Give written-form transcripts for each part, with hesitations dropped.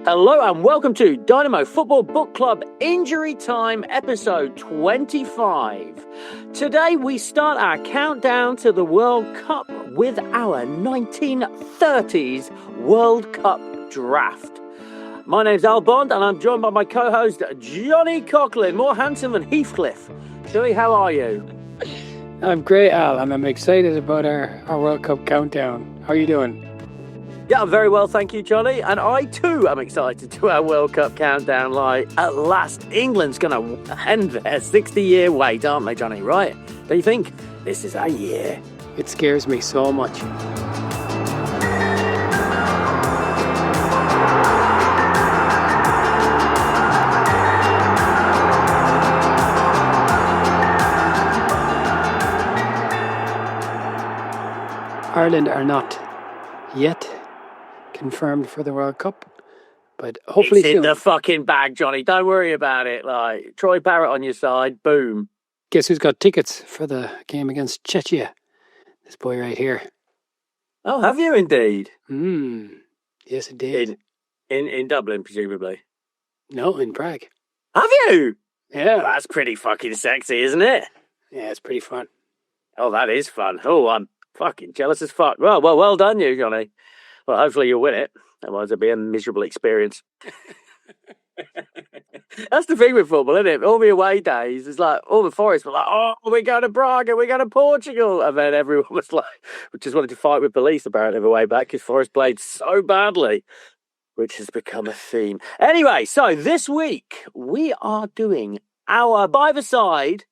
Hello and welcome to Dynamo Football Book Club Injury Time episode 25. Today we start our countdown to the World Cup with our 1930s World Cup draft. My name's Al Bond and I'm joined by my co-host Johnny Coughlin, more handsome than Heathcliff. Johnny, how are you? I'm great, Al, and I'm excited about our World Cup countdown. How are you doing? Yeah, I'm very well, thank you, Johnny. And I too am excited to our World Cup countdown. Like, at last, England's going to end their 60-year wait, aren't they, Johnny? Right? Don't you think? This is our year. It scares me so much. Ireland are not yet confirmed for the World Cup, but hopefully it's in soon. The fucking bag, Johnny. Don't worry about it. Like, Troy Barrett on your side, boom. Guess who's got tickets for the game against Czechia? This boy right here. Oh, have you indeed? Yes, indeed. In Dublin, presumably. No, in Prague. Have you? Yeah. Well, that's pretty fucking sexy, isn't it? Yeah, it's pretty fun. Oh, that is fun. Oh, I'm fucking jealous as fuck. Well done you, Johnny. Well, hopefully you'll win it. Otherwise, it'll be a miserable experience. That's the thing with football, isn't it? All the away days, it's like all the Forest were like, oh, we're going to Prague and we're going to Portugal. And then everyone was like, we just wanted to fight with police apparently the way back because Forest played so badly, which has become a theme. Anyway, so this week we are doing our by-the-side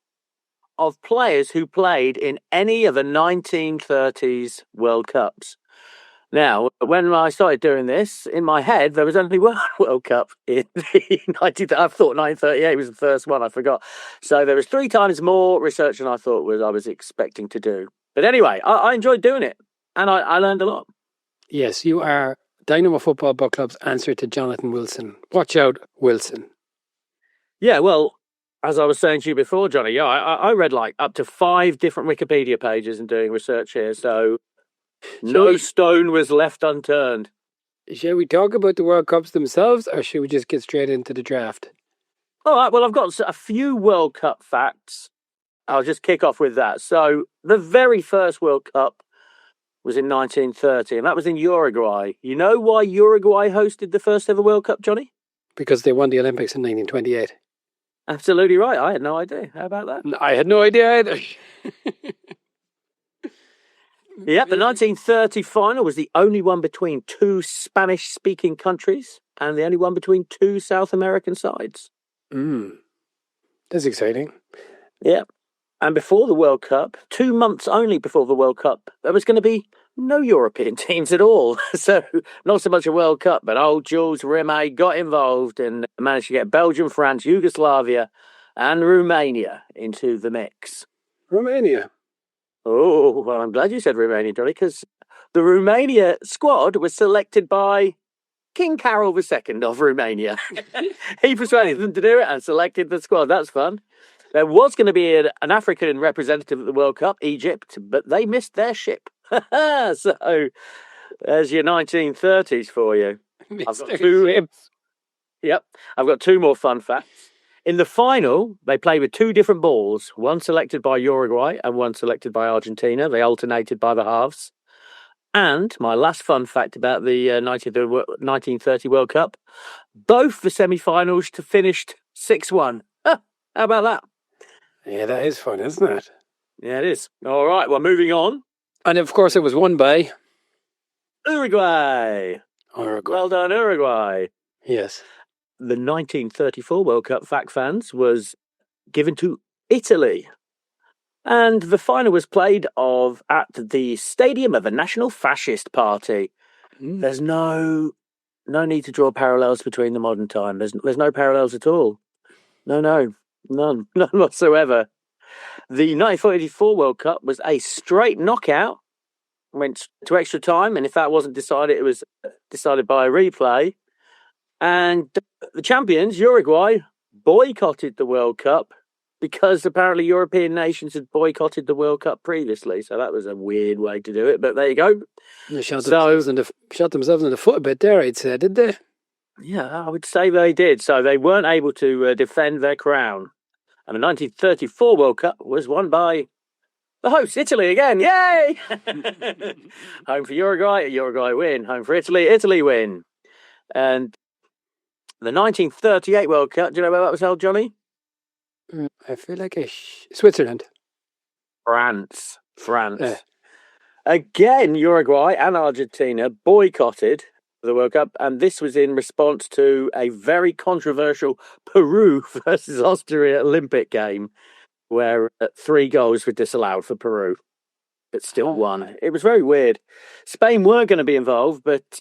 of players who played in any of the 1930s World Cups. Now, when I started doing this, in my head, there was only one World Cup in the 19... I thought 1938 was the first one, I forgot. So there was 3 times more research than I thought I was expecting to do. But anyway, I enjoyed doing it, and I learned a lot. Yes, you are Dynamo Football Book Club's answer to Jonathan Wilson. Watch out, Wilson. Yeah, well, as I was saying to you before, Johnny, yeah, I read like up to 5 different Wikipedia pages in doing research here, so no stone was left unturned. Shall we talk about the World Cups themselves, or should we just get straight into the draft? All right, well, I've got a few World Cup facts. I'll just kick off with that. So the very first World Cup was in 1930, and that was in Uruguay. You know why Uruguay hosted the first ever World Cup, Johnny? Because they won the Olympics in 1928. Absolutely right. I had no idea. How about that? I had no idea either. Yeah, the 1930 final was the only one between 2 Spanish-speaking countries and the only one between 2 South American sides. That's exciting. Yeah. And before the World Cup, 2 months only before the World Cup, there was going to be no European teams at all. So not so much a World Cup, but old Jules Rimet got involved and managed to get Belgium, France, Yugoslavia and Romania into the mix. Romania? Oh, well, I'm glad you said Romania, Johnny, because the Romania squad was selected by King Carol II of Romania. He persuaded them to do it and selected the squad. That's fun. There was going to be an African representative at the World Cup, Egypt, but they missed their ship. So there's your 1930s for you. I've got 2. Yep, I've got 2 more fun facts. In the final, they played with 2 different balls, one selected by Uruguay and one selected by Argentina. They alternated by the halves. And my last fun fact about the 1930 World Cup, both the semi-finals finished 6-1. How about that? Yeah, that is fun, isn't it? Yeah, it is. All right, well, moving on. And of course it was won by... Uruguay. Well done, Uruguay. Yes. The 1934 World Cup, fact fans, was given to Italy. And the final was played at the stadium of the National Fascist Party. There's no need to draw parallels between the modern time. There's no parallels at all. None whatsoever. The 1944 World Cup was a straight knockout. Went to extra time, and if that wasn't decided, it was decided by a replay. And the champions, Uruguay, boycotted the World Cup because apparently European nations had boycotted the World Cup previously. So that was a weird way to do it, but there you go. They shot themselves in the foot a bit there, I'd say, did they? Yeah, I would say they did. So they weren't able to defend their crown. And the 1934 World Cup was won by the hosts, Italy again. Yay! Home for Uruguay, Uruguay win. Home for Italy, Italy win. And the 1938 World Cup, do you know where that was held, Johnny? I feel like Switzerland. France. Again, Uruguay and Argentina boycotted the World Cup, and this was in response to a very controversial Peru versus Austria Olympic game, where 3 goals were disallowed for Peru, but still won. It was very weird. Spain were going to be involved, but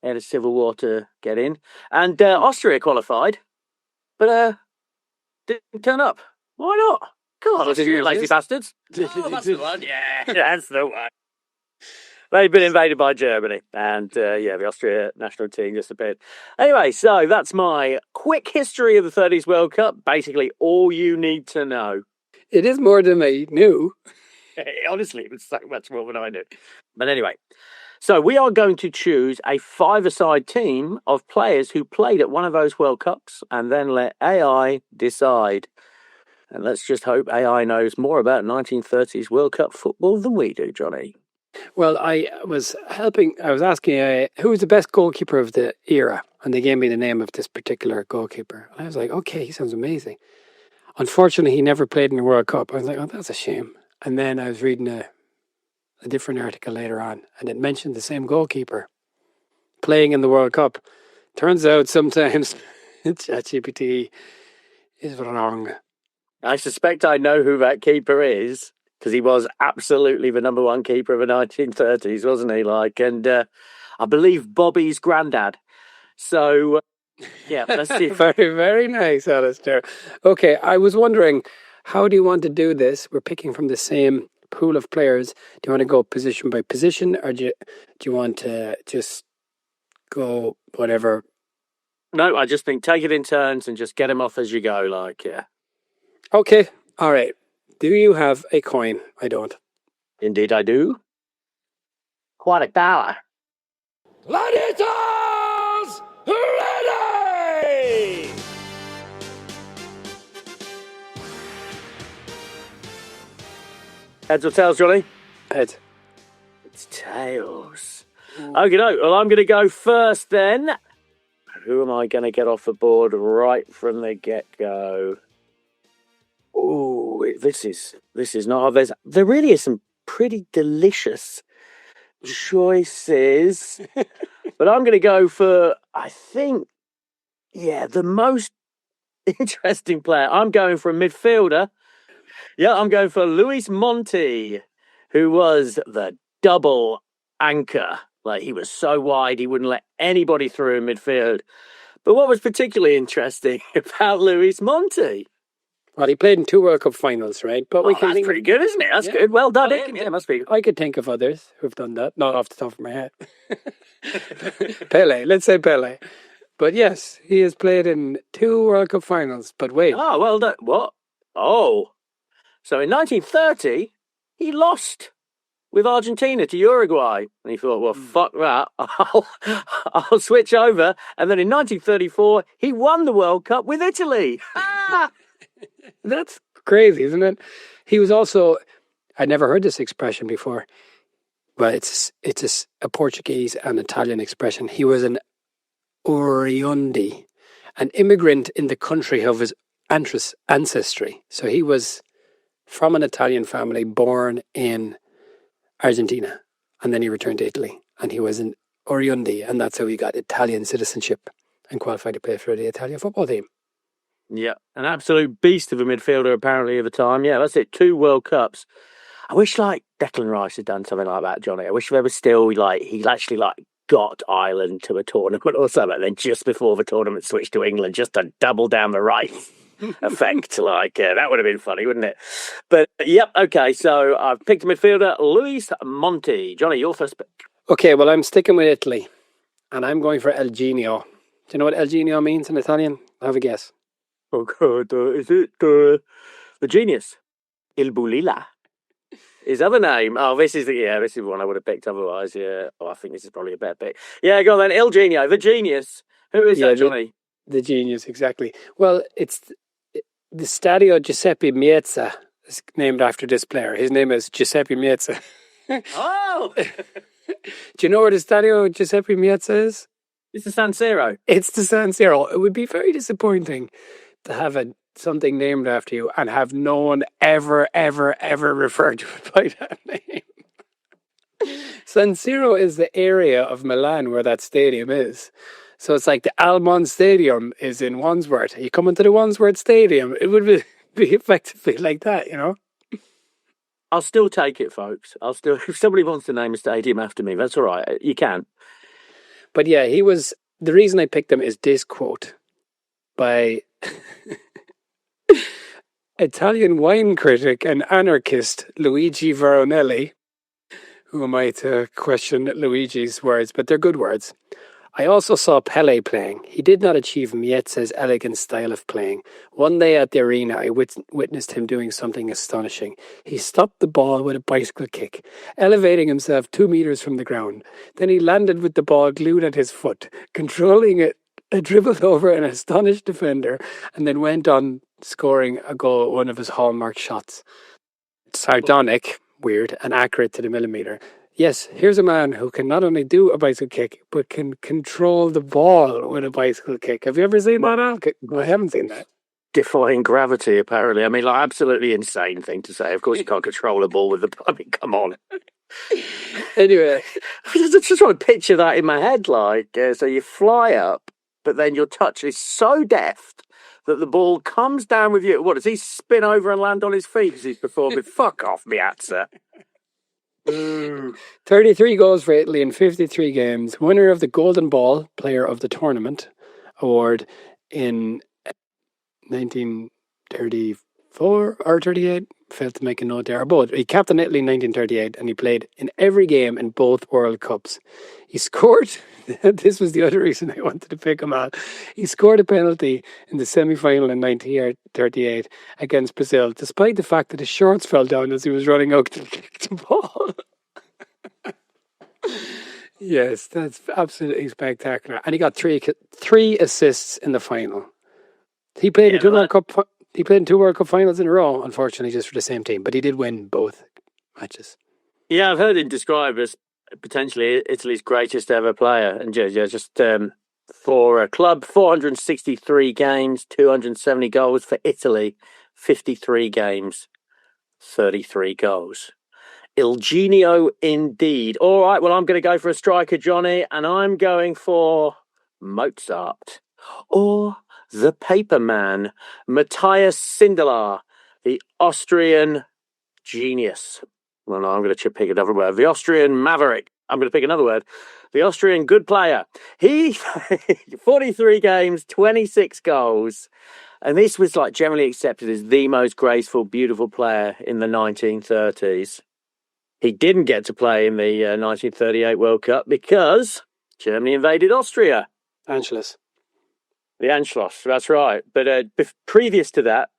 they had a civil war to get in, and Austria qualified, but didn't turn up. Why not? God, you lazy bastards! Oh, that's the one. Yeah, that's the one. They'd been invaded by Germany, and the Austria national team disappeared. Anyway, so that's my quick history of the 30s World Cup. Basically, all you need to know. It is more than I knew. Honestly, it was so much more than I knew. But anyway, so we are going to choose a 5-a-side team of players who played at one of those World Cups, and then let AI decide. And let's just hope AI knows more about 1930s World Cup football than we do, Johnny. Well, I was asking who was the best goalkeeper of the era, and they gave me the name of this particular goalkeeper. And I was like, okay, he sounds amazing. Unfortunately, he never played in the World Cup. I was like, oh, that's a shame. And then I was reading a different article later on, and it mentioned the same goalkeeper playing in the World Cup. Turns out sometimes ChatGPT is wrong. I suspect I know who that keeper is, because he was absolutely the number one keeper of the 1930s, wasn't he? And I believe Bobby's granddad. So, yeah, let's see. Very, very nice, Alistair. Okay, I was wondering, how do you want to do this? We're picking from the same pool of players. Do you want to go position by position, or do you want to just go whatever? No, I just think take it in turns and just get him off as you go, yeah. Okay, all right. Do you have a coin? I don't. Indeed I do. Quite a dollar. Gladiators, ready! Heads or tails, Johnny? Heads. It's tails. Okay, well, I'm going to go first then. Who am I going to get off the board right from the get-go? Oh, this is not. There really is some pretty delicious choices, but I'm going to go for, I think, the most interesting player. I'm going for a midfielder. Yeah, I'm going for Luis Monti, who was the double anchor. He was so wide, he wouldn't let anybody through in midfield. But what was particularly interesting about Luis Monti? Well, he played in 2 World Cup finals, right? But that's pretty good, isn't it? That's good. Well done, him. Yeah, must be. I could think of others who've done that. Not off the top of my head. Pele, let's say Pele. But yes, he has played in 2 World Cup finals. But wait. Oh, well done. What? Oh. So in 1930, he lost with Argentina to Uruguay. And he thought, well, fuck that. I'll switch over. And then in 1934, he won the World Cup with Italy. That's crazy, isn't it? He was also, I'd never heard this expression before, but it's a Portuguese and Italian expression. He was an Oriundi, an immigrant in the country of his ancestry. So he was from an Italian family born in Argentina, and then he returned to Italy, and he was an Oriundi, and that's how he got Italian citizenship and qualified to play for the Italian football team. Yeah, an absolute beast of a midfielder apparently at the time. Yeah, that's it. 2 World Cups. I wish Declan Rice had done something like that, Johnny. I wish there was still he actually got Ireland to a tournament or something. Then just before the tournament switched to England, just to double down the Rice effect. That would have been funny, wouldn't it? But yep, okay. So I've picked a midfielder, Luis Monti. Johnny, your first pick. Okay, well I'm sticking with Italy, and I'm going for El Genio. Do you know what El Genio means in Italian? Have a guess. Oh God, is it the genius? Il Bulila. His other name. Oh, this is one I would have picked otherwise. Yeah. Oh, I think this is probably a better pick. Yeah, go on then. Il Genio, the genius, Who is Yeah, that, Johnny? the genius, exactly. Well, it's the Stadio Giuseppe Miezza is named after this player. His name is Giuseppe Miezza. Oh! Do you know where the Stadio Giuseppe Miezza is? It's the San Siro. It's the San Siro. It would be very disappointing to have something named after you and have no one ever referred to it by that name. San Siro is the area of Milan where that stadium is. So it's like the Almond Stadium is in Wandsworth. You come into the Wandsworth Stadium, it would be effectively like that, you know? I'll still take it, folks. If somebody wants to name a stadium after me, that's all right. You can. But yeah, the reason I picked him is this quote by Italian wine critic and anarchist Luigi Veronelli. Who am I to question Luigi's words, but they're good words. I also saw Pele playing. He did not achieve Miezza's elegant style of playing. One day at the arena, I witnessed him doing something astonishing. He stopped the ball with a bicycle kick, elevating himself 2 meters from the ground. Then he landed with the ball glued at his foot, controlling it, dribbled over an astonished defender, and then went on scoring a goal, one of his hallmark shots. Sardonic, weird, and accurate to the millimeter. Yes, here's a man who can not only do a bicycle kick, but can control the ball with a bicycle kick. Have you ever seen that, Al? I haven't seen that. Defying gravity, apparently. I mean, like, absolutely insane thing to say. Of course, you can't control a ball with I mean, come on. Anyway. I just want to picture that in my head, like, so you fly up, but then your touch is so deft that the ball comes down with you. What, does he spin over and land on his feet as he's performing? Fuck off, Miazza. 33 goals for Italy in 53 games. Winner of the Golden Ball Player of the Tournament award in 1934 or 38. Failed to make a note there. Both. He captained Italy in 1938 and he played in every game in both World Cups. He scored, this was the other reason I wanted to pick him out. He scored a penalty in the semi-final in 1938 against Brazil, despite the fact that his shorts fell down as he was running out to kick the ball. Yes, that's absolutely spectacular. And he got three assists in the final. He played in two World Cup. He played in 2 World Cup finals in a row, unfortunately, just for the same team. But he did win both matches. Yeah, I've heard him described as potentially Italy's greatest ever player. And just for a club, 463 games, 270 goals for Italy, 53 games, 33 goals. Il Genio indeed. All right, well, I'm going to go for a striker, Johnny, and I'm going for Mozart. Or the paper man, Matthias Sindelar, the Austrian genius. Well, no, I'm going to pick another word. The Austrian maverick. I'm going to pick another word. The Austrian good player. He, 43 games, 26 goals. And this was like generally accepted as the most graceful, beautiful player in the 1930s. He didn't get to play in the 1938 World Cup because Germany invaded Austria. Anschluss. The Anschluss, that's right. But previous to that,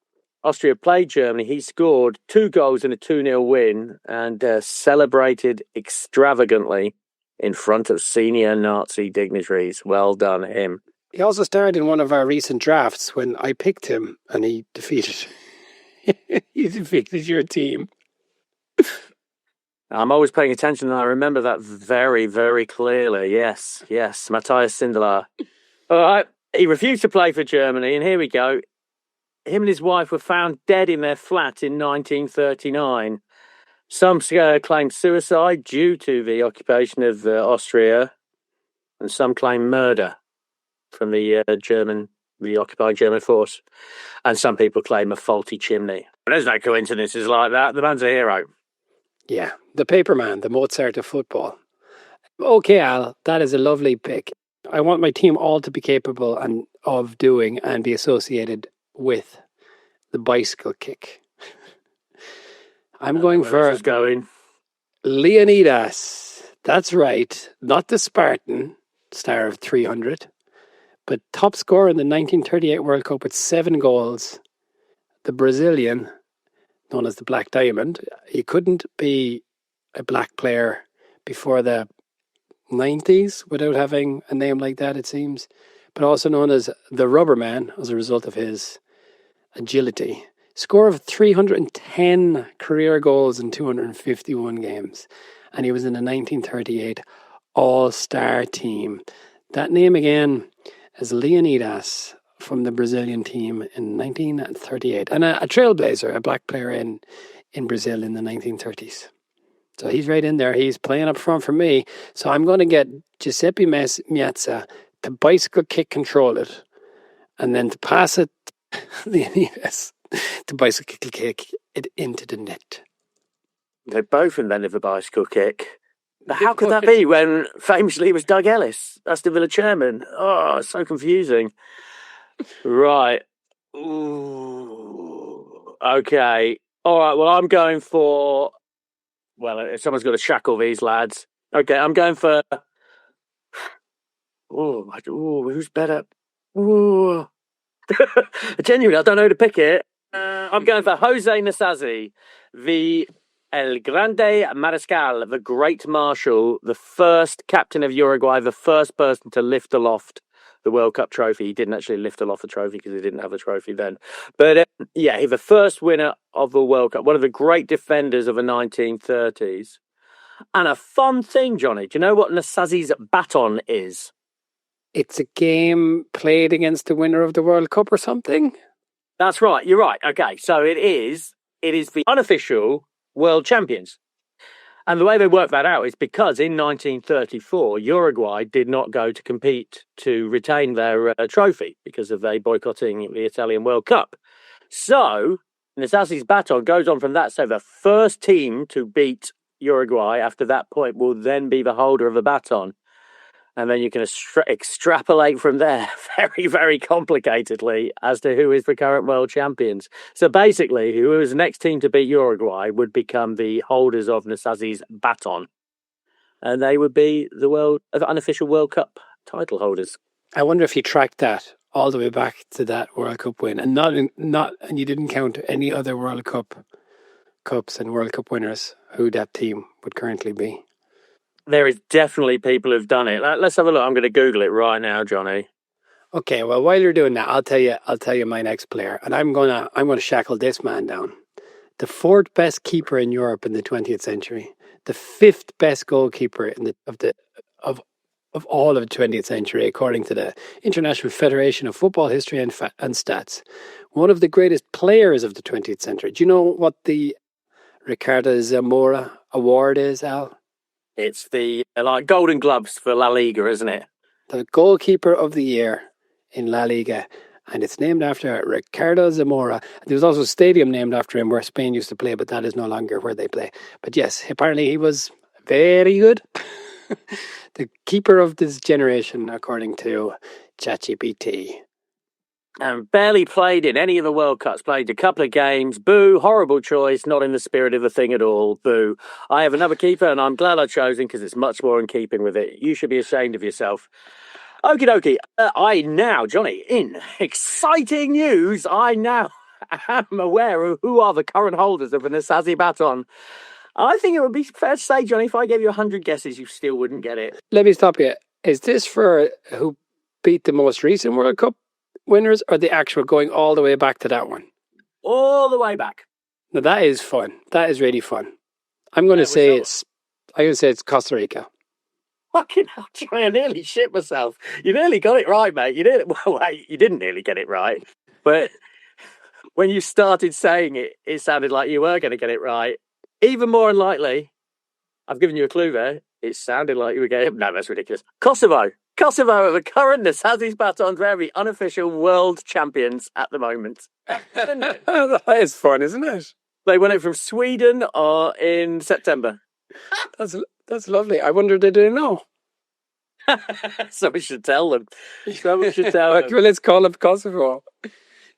Austria played Germany. He scored 2 goals in a 2-0 win and celebrated extravagantly in front of senior Nazi dignitaries. Well done, him. He also starred in one of our recent drafts when I picked him and he defeated your team. I'm always paying attention and I remember that very, very clearly. Yes, Matthias Sindelar. All right. He refused to play for Germany, and here we go. Him and his wife were found dead in their flat in 1939. Some claim suicide due to the occupation of Austria, and some claim murder from the occupying German force. And some people claim a faulty chimney. But there's no coincidences like that. The man's a hero. Yeah, the paper man, the Mozart of football. Okay, Al, that is a lovely pick. I want my team all to be capable of doing and be associated with the bicycle kick. I'm going for Leonidas. That's right. Not the Spartan, star of 300, but top scorer in the 1938 World Cup with 7 goals. The Brazilian, known as the Black Diamond. He couldn't be a black player before the 90s without having a name like that, it seems. but also known as the Rubber Man as a result of his agility. Score of 310 career goals in 251 games. And he was in the 1938 All-Star team. That name again is Leonidas from the Brazilian team in 1938. And a trailblazer, a black player in Brazil in the 1930s. So he's right in there. He's playing up front for me. So I'm going to get Giuseppe Meazza to bicycle kick control it. And then to pass it to Leonidas to bicycle kick it into the net. They both invented the bicycle kick. But how could that be when famously it was Doug Ellis, Aston Villa chairman? Oh, so confusing. Right. Ooh. Okay. All right. Well, I'm going for. Well, someone's got to shackle these lads. Okay, I'm going for. Oh, who's better? Ooh. Genuinely, I don't know who to pick it. I'm going for Jose Nasazzi, the El Grande Mariscal, the Great Marshal, the first captain of Uruguay, the first person to lift aloft the World Cup trophy. He didn't actually lift aloft the trophy because he didn't have a trophy then. But yeah, he's the first winner of the World Cup, one of the great defenders of the 1930s. And a fun thing, Johnny, do you know what Nasazzi's Baton is? It's a game played against the winner of the World Cup or something? That's right, you're right. Okay, so it is the unofficial world champions. And the way they worked that out is because in 1934, Uruguay did not go to compete to retain their trophy because of they boycotting the Italian World Cup. So, Nasazzi's Baton goes on from that. So the first team to beat Uruguay after that point will then be the holder of the baton. And then you can extrapolate from there very, very complicatedly as to who is the current world champions. So basically, who is the next team to beat Uruguay would become the holders of Nasazzi's Baton. And they would be the unofficial World Cup title holders. I wonder if you tracked that all the way back to that World Cup win, and and you didn't count any other World Cups and World Cup winners who that team would currently be. There is definitely people who've done it. Let's have a look. I'm going to Google it right now, Johnny. Okay, well, while you're doing that, I'll tell you my next player, and I'm gonna shackle this man down. The fourth best keeper in Europe in the 20th century, the fifth best goalkeeper of all of the 20th century, according to the International Federation of Football History and Stats. One of the greatest players of the 20th century. Do you know what the Ricardo Zamora Award is, Al? It's the Golden Gloves for La Liga, isn't it? The goalkeeper of the year in La Liga. And it's named after Ricardo Zamora. There was also a stadium named after him where Spain used to play, but that is no longer where they play. But yes, apparently he was very good. The keeper of this generation, according to ChatGPT. And barely played in any of the World Cups, played a couple of games. Boo, horrible choice, not in the spirit of the thing at all. Boo. I have another keeper and I'm glad I chose him because it's much more in keeping with it. You should be ashamed of yourself. Okie dokie. I now, Johnny, in exciting news, I now am aware of who are the current holders of the Nasazzi Baton. I think it would be fair to say, Johnny, if I gave you 100 guesses, you still wouldn't get it. Let me stop you. Is this for who beat the most recent World Cup winners or the actual going all the way back to that one? All the way back. Now that is fun. That is really fun. I'm going to say it's Costa Rica. Fucking hell, Johnny, I nearly shit myself. You nearly got it right, mate. You didn't nearly get it right. But when you started saying it, it sounded like you were going to get it right. Even more unlikely, I've given you a clue there, it sounded like you were getting... No, that's ridiculous. Kosovo are the current Nasazzi's Baton's very unofficial world champions at the moment. That is fun, isn't it? They won it from Sweden in September. That's lovely. I wonder did they know? Somebody should tell them. Someone should tell them. Well, let's call up Kosovo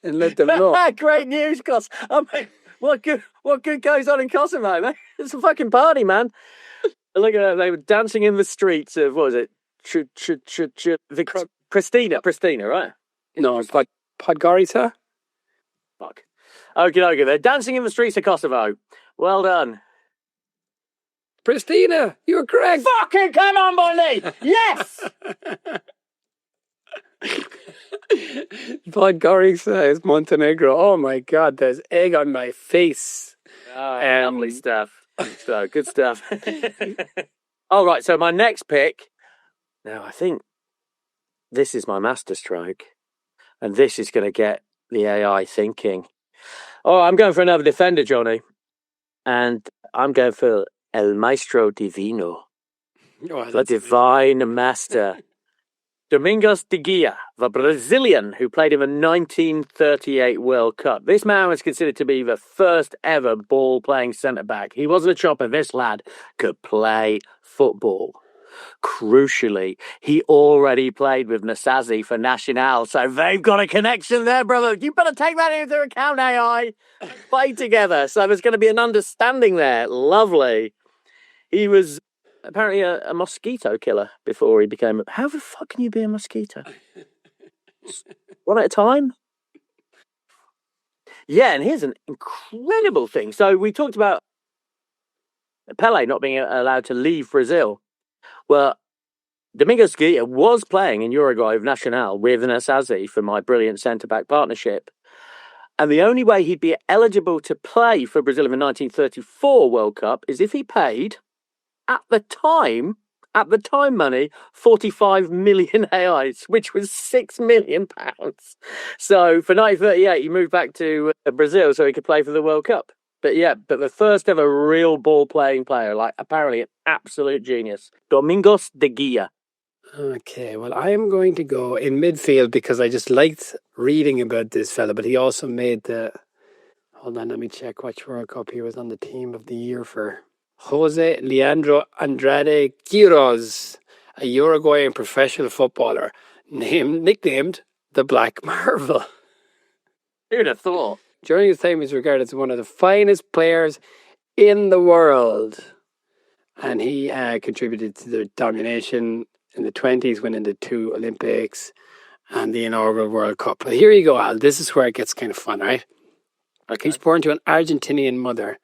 and let them know. Great news, Kos. I mean, what good goes on in Kosovo, man? It's a fucking party, man. Look at that. They were dancing in the streets of, what was it? Pristina, right? No, Podgorica? Fuck. Okay. They're dancing in the streets of Kosovo. Well done. Pristina, you were correct. Fucking come on, boy Lee. Yes! Podgorica says Montenegro. Oh my God, there's egg on my face. Lovely stuff. So good stuff. All right, so my next pick. Now I think this is my masterstroke, and this is going to get the AI thinking. Oh, I'm going for another defender, Johnny, and I'm going for El Maestro Divino, the divine master. Domingos de Guia, the Brazilian who played in the 1938 World Cup. This man was considered to be the first ever ball-playing centre-back. He wasn't a chopper. This lad could play football. Crucially, he already played with Nasazzi for Nacional, so they've got a connection there, brother. You better take that into account, AI. Play together, so there's going to be an understanding there. Lovely. He was apparently a mosquito killer before he became... How the fuck can you be a mosquito? One at a time? Yeah, and here's an incredible thing. So we talked about Pele not being allowed to leave Brazil. Well, Domingos Guia was playing in Uruguay with Nacional with Nasazzi for my brilliant centre-back partnership. And the only way he'd be eligible to play for Brazil in the 1934 World Cup is if he paid, at the time money, 45 million reais, which was £6 million. So for 1938, he moved back to Brazil so he could play for the World Cup. But the first ever real ball-playing player, like apparently an absolute genius, Domingos de Guia. Okay, well, I am going to go in midfield because I just liked reading about this fella, but he also made the... Hold on, let me check which World Cup he was on the team of the year for. Jose Leandro Andrade Quiroz, a Uruguayan professional footballer, nicknamed the Black Marvel. Who'd have thought? During his time, he's regarded as one of the finest players in the world. And he contributed to the domination in the 20s, winning the 2 Olympics and the inaugural World Cup. But here you go, Al. This is where it gets kind of fun, right? Okay. He's born to an Argentinian mother.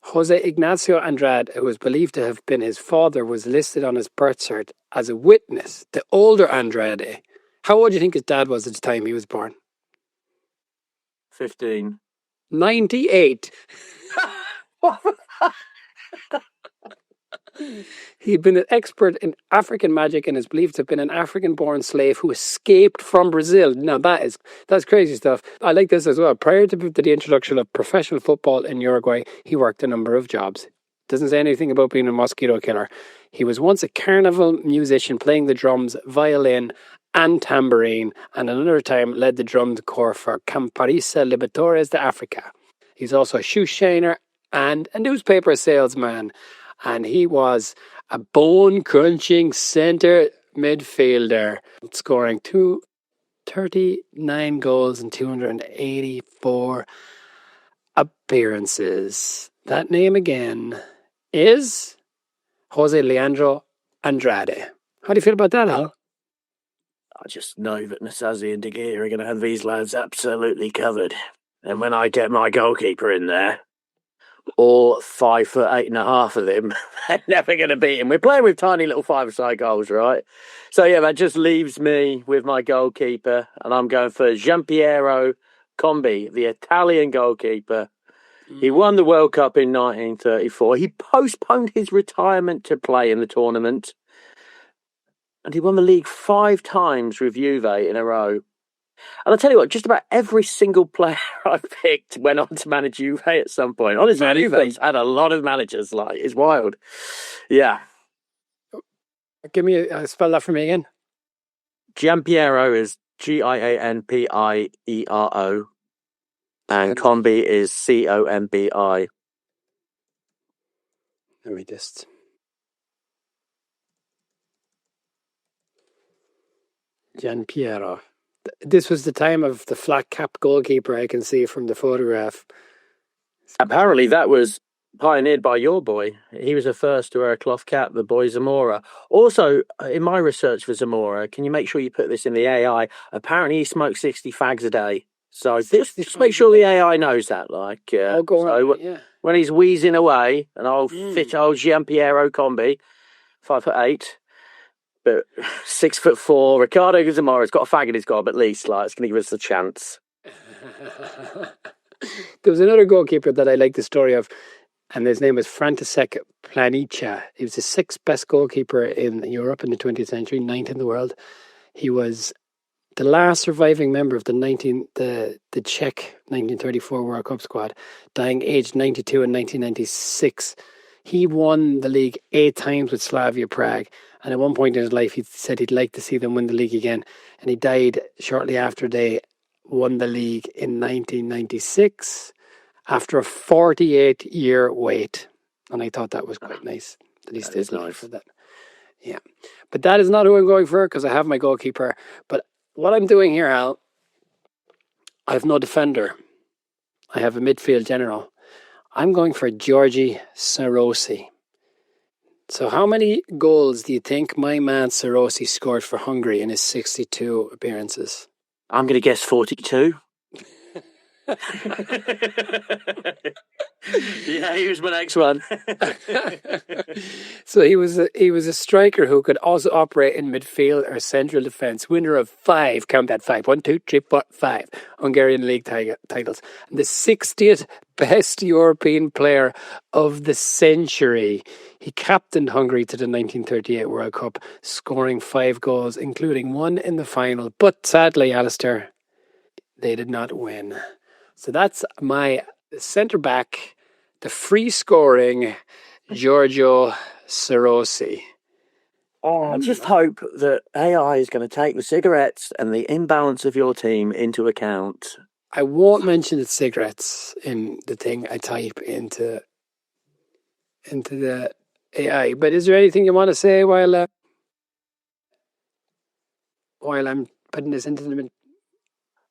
Jose Ignacio Andrade, who was believed to have been his father, was listed on his birth cert as a witness. The older Andrade. How old do you think his dad was at the time he was born? 15. 98. He'd been an expert in African magic and is believed to have been an African-born slave who escaped from Brazil. Now that's crazy stuff. I like this as well. Prior to the introduction of professional football in Uruguay, he worked a number of jobs. Doesn't say anything about being a mosquito killer. He was once a carnival musician playing the drums, violin, and tambourine, and another time led the drum corps for Camparisa Libertadores de Africa. He's also a shoe shiner and a newspaper salesman. And he was a bone-crunching centre midfielder, scoring 239 goals in 284 appearances. That name again is Jose Leandro Andrade. How do you feel about that, Al? I just know that Nasazzi and De Gea are going to have these lads absolutely covered. And when I get my goalkeeper in there, all 5'8.5" of them, they're never going to beat him. We're playing with tiny little 5-a-side goals, right? So yeah, that just leaves me with my goalkeeper, and I'm going for Giampiero Combi, the Italian goalkeeper. He won the World Cup in 1934. He postponed his retirement to play in the tournament, and he won the league 5 times with Juve in a row. And I'll tell you what, just about every single player I picked went on to manage Juve at some point. Honestly, Juve's had a lot of managers. Like, it's wild. Yeah. Give me spell that for me again. Giampiero is Gianpiero, and Combi is Combi. Let me just... Gianpiero. This was the time of the flat-capped goalkeeper, I can see from the photograph. Apparently that was pioneered by your boy. He was the first to wear a cloth cap, the boy Zamora. Also, in my research for Zamora, can you make sure you put this in the AI? Apparently he smokes 60 fags a day. So just make sure the AI knows that. Like, I'll go on, yeah. When he's wheezing away, an old fit old Giampiero Combi, 5'8", but 6'4", Ricardo Zamora's got a fag in his gob at least. Like, it's going to give us a chance. There was another goalkeeper that I like the story of, and his name was František Planica. He was the sixth best goalkeeper in Europe in the 20th century, ninth in the world. He was the last surviving member of the Czech 1934 World Cup squad, dying aged 92 in 1996. He won the league 8 times with Slavia Prague, and at one point in his life he said he'd like to see them win the league again, and he died shortly after they won the league in 1996 after a 48-year wait. And I thought that was quite nice that he stayed alive for that. Yeah, but that is not who I'm going for because I have my goalkeeper. But what I'm doing here, Al, I have no defender. I have a midfield general. I'm going for Giorgi Sarosi. So how many goals do you think my man Sarosi scored for Hungary in his 62 appearances? I'm going to guess 42. Yeah, he was my next one. So he was a striker who could also operate in midfield or central defence. Winner of 5, count that 5, 1, 2, 3, 4, 5 Hungarian league titles. And the 60th best European player of the century. He captained Hungary to the 1938 World Cup, scoring 5 goals, including 1 in the final. But sadly, Alistair, they did not win. So that's my centre-back, the free-scoring Giorgio Sarosi. I just hope that AI is going to take the cigarettes and the imbalance of your team into account. I won't mention the cigarettes in the thing I type into the AI. But is there anything you want to say while I'm putting this into the...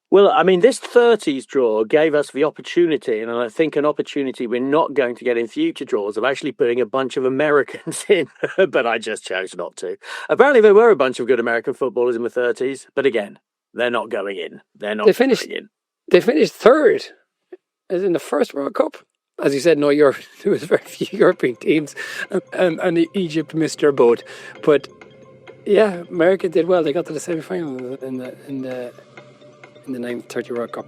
Well, I mean, this 30s draw gave us the opportunity, and I think an opportunity we're not going to get in future draws, of actually putting a bunch of Americans in, but I just chose not to. Apparently, there were a bunch of good American footballers in the 30s, but again, they're not going in. Going in. They finished third, as in the first World Cup. As you said, no, there was very few European teams, and Egypt missed their boat. But yeah, America did well. They got to the semi-final in the 1930 World Cup.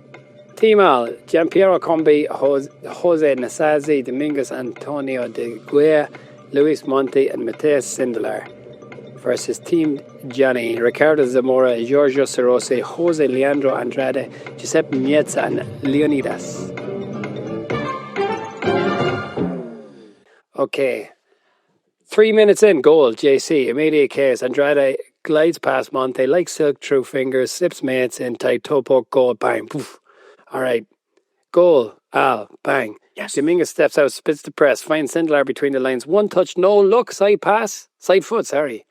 Team Al, Giampiero Combi, Jose Nasazzi, Domingos Antonio de Guia, Luis Monti and Matthias Sindelar versus Team Gianni, Ricardo Zamora, Giorgio Sarosi, Jose Leandro Andrade, Giuseppe Miezza and Leonidas. Okay. 3 minutes in, goal, JC, immediate case, Andrade glides past Monte like silk through fingers, slips mates in tight, toe poke, goal, bang, poof. All right. Goal, Al, bang. Yes. Dominguez steps out, spits the press, finds Sindelar between the lines. One touch, no look, side foot, sorry.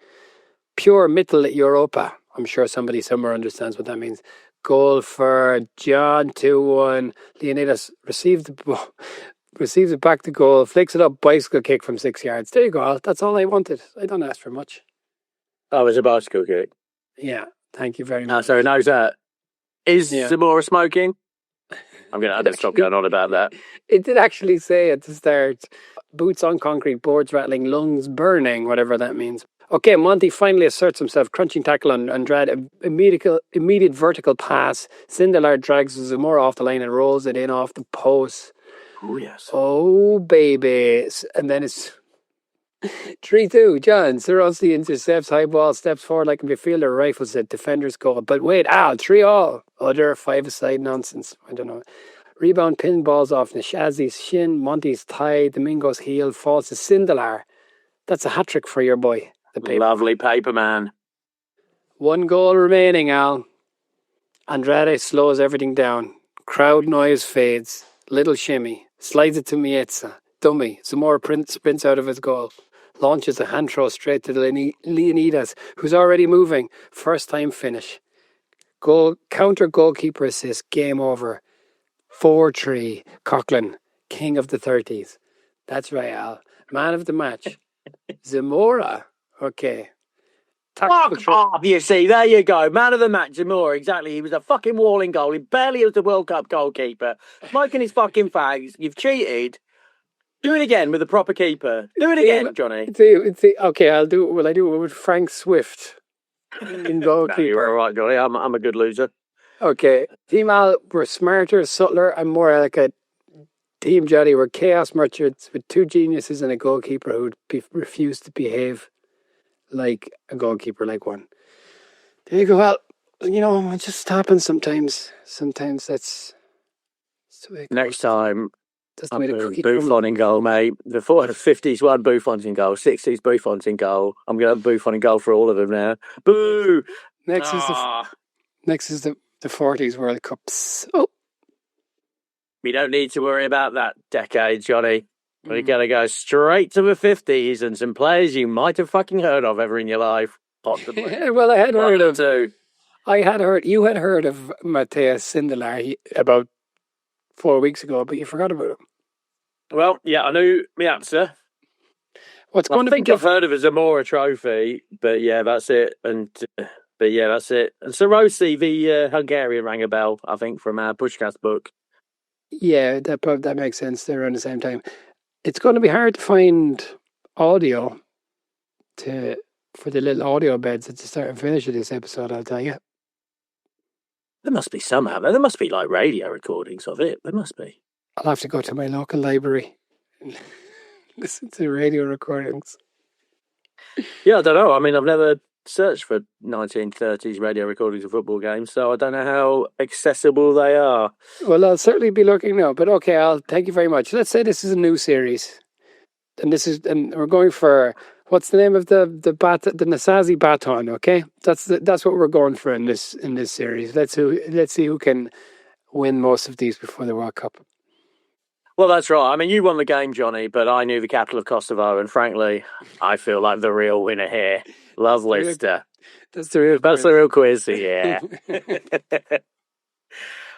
Pure Mittel Europa. I'm sure somebody somewhere understands what that means. Goal for John, 2-1. Leonidas receives it back to goal, flicks it up, bicycle kick from 6 yards. There you go, Al. That's all I wanted. I don't ask for much. Oh, it was a bicycle kick. Yeah, thank you very much. Sorry, no, that. Is Zamora smoking? I'm going to stop going on about that. It did actually say at the start, boots on concrete, boards rattling, lungs burning, whatever that means. Okay, Monty finally asserts himself, crunching tackle on Andrade, immediate vertical pass. Sindelar drags Zamora off the line and rolls it in off the post. Oh, yes. Oh, baby. And then it's 3-2. John Sarosi intercepts, high ball, steps forward like a midfielder, rifles it, defenders goal. But wait, 3-all. Other 5-a-side nonsense. I don't know. Rebound, pin balls off Nasazzi's shin, Monty's thigh, Domingo's heel, falls to Sindelar. That's a hat-trick for your boy. Lovely paper man. 1 goal remaining, Al. Andrade slows everything down. Crowd noise fades. Little shimmy. Slides it to Miezza. Dummy. Zamora sprints out of his goal. Launches a hand throw straight to Leonidas, who's already moving. First time finish. Counter goalkeeper assist. Game over. 4-3. Coughlin, king of the 30s. That's right, Al. Man of the match. Zamora. Okay. Fuck off, you see. There you go. Man of the match, Zamora. Exactly. He was a fucking walling goal. He barely was the World Cup goalkeeper. Smoking his fucking fags. You've cheated. Do it again with a proper keeper. Do it again, Johnny. Okay, I'll do it. Will I do it with Frank Swift in goalkeeper? No, you're all right, Johnny. I'm a good loser. Okay, Team Al were smarter, subtler, and more like a Team Johnny were chaos merchants with two geniuses and a goalkeeper who would refuse to behave like a goalkeeper, like one. There you go. Well, it just happens sometimes. Sometimes that's the way it goes. Next time, That's the I'm way the putting cookie Buffon crumbles. in goal, mate. The 50s one, Buffon's in goal. 60s, Buffon's in goal. I'm going to have Buffon in goal for all of them now. Boo! Next is the 40s World Cups. Oh, we don't need to worry about that decade, Johnny. We're going to go straight to the 50s and some players you might have fucking heard of ever in your life. Possibly. Well, I had heard of. Two. You had heard of Matthias Sindelar about 4 weeks ago, but you forgot about him. Well, yeah, I knew my answer. I think I've heard of a Zamora Trophy, but yeah, that's it. And that's it. And Sarosi, the Hungarian, rang a bell, I think, from our Pushcast book. Yeah, that makes sense. They're around the same time. It's going to be hard to find audio for the little audio beds at the start and finish of this episode, I'll tell you. There must be some out there. There must be like radio recordings of it. There must be. I'll have to go to my local library and listen to radio recordings. Yeah, I don't know. I mean, I've never searched for 1930s radio recordings of football games, so I don't know how accessible they are. Well, I'll certainly be looking now. But okay, I'll thank you very much. Let's say this is a new series, and we're going for. What's the name of the Nasazzi Baton? Okay, that's what we're going for in this series. Let's see who can win most of these before the World Cup. Well, that's right. I mean, you won the game, Johnny, but I knew the capital of Kosovo, and frankly, I feel like the real winner here. Love Lister. That's the real quiz. Yeah.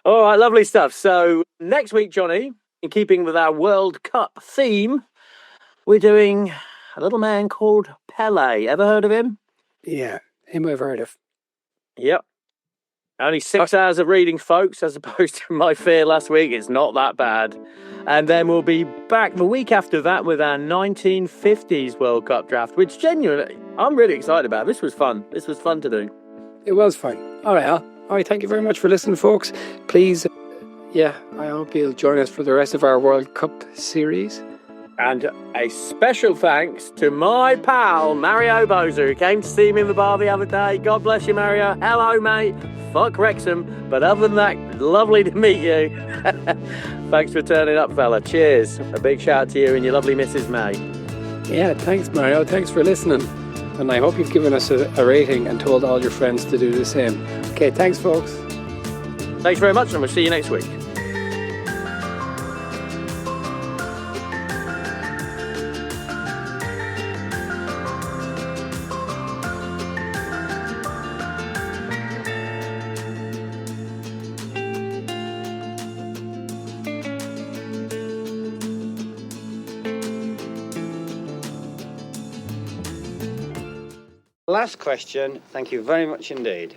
All right, lovely stuff. So next week, Johnny, in keeping with our World Cup theme, we're doing a little man called Pele. Ever heard of him? Yeah, him I've heard of. Yep. Only 6 hours of reading, folks, as opposed to my fear last week. It's not that bad. And then we'll be back the week after that with our 1950s World Cup draft, which genuinely, I'm really excited about. This was fun. This was fun to do. It was fun. All right, Al. All right, thank you very much for listening, folks. Please, I hope you'll join us for the rest of our World Cup series. And a special thanks to my pal, Mario Bozer, who came to see me in the bar the other day. God bless you, Mario. Hello, mate. Fuck Wrexham. But other than that, lovely to meet you. Thanks for turning up, fella. Cheers. A big shout out to you and your lovely Mrs. May. Yeah, thanks, Mario. Thanks for listening. And I hope you've given us a rating and told all your friends to do the same. Okay, thanks, folks. Thanks very much, and we'll see you next week. Last question. Thank you very much indeed.